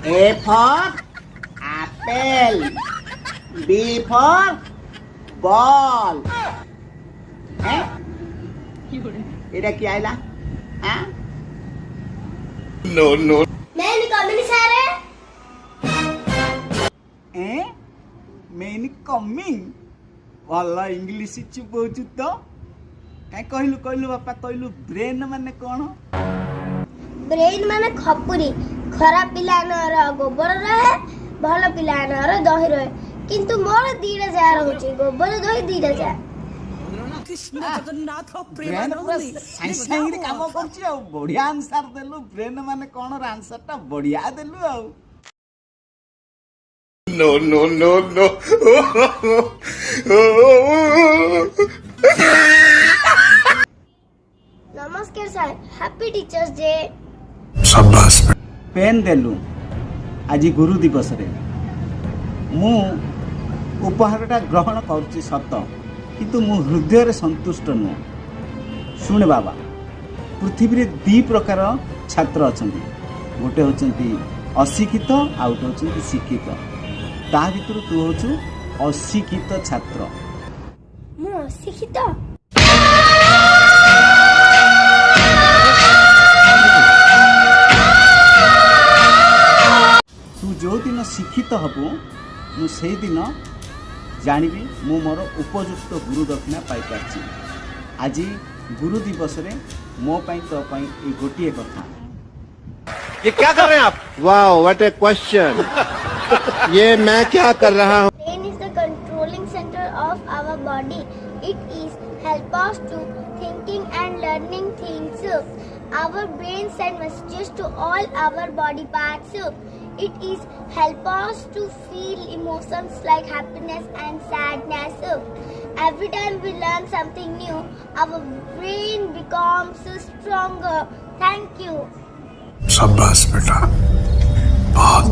A for apple. B for ball. हैं? এটা কি আইলা? হ্যাঁ? मैं कमिंग सर এ? Many coming? ଭଲ ଇଂଲିଶ ଚିପଉଛୁ ତ? କାଇଁ କହିଲୁ ବାପା କହିଲୁ ବ୍ରେନ୍ ମାନେ କଣ? ब्रेन माने खपुरी खराब पिलानर गोबर रहे भल पिलानर दही रहे किंतु मोर दीटा जा रहउची गोबर दही दीटा जा ବ୍ରେନ୍ ପୁରା ସାଙ୍ଗେ ସାଙ୍ଗେ କାମ କରୁଛି ଆଉ ବଢିଆ ଆନ୍ସର ଦେଲୁ ବ୍ରେନ୍ ମାନେ କଣ ର ଆନ୍ସର ଟା ବଢିଆ ଦେଲୁ ଆଉ नमस्कार sir happy teachers day pen देलु आज गुरु दिवस रे मु उपहारटा ग्रहण करुच्ची सत किंतु मु हृदय रे संतुष्ट नु सुन बाबा पृथ्वी रे दी प्रकार छात्र अछंती गोटे होचंती अशिक्षित आ गोटे होचंती शिक्षित ता भितर तू होचु अशिक्षित छात्र मु अशिक्षित तू जो दिन शिक्षित हबु मु से दिन जानिबी मु मोर उपयुक्त गुरु दक्षिणा पाई पारछि आज गुरु दिवस रे मो पई तो पई ए गोटिए कथा ये क्या कर रहे हैं आप? वाह व्हाट ए क्वेश्चन। ये मैं क्या कर रहा हूँ? brain is the controlling center of our body it is help us to thinking and learning things our brain send messages to all our body parts it is help us to feel emotions like happiness and sadness every time we learn something new our brain becomes stronger thank you शाबाश बेटा बहुत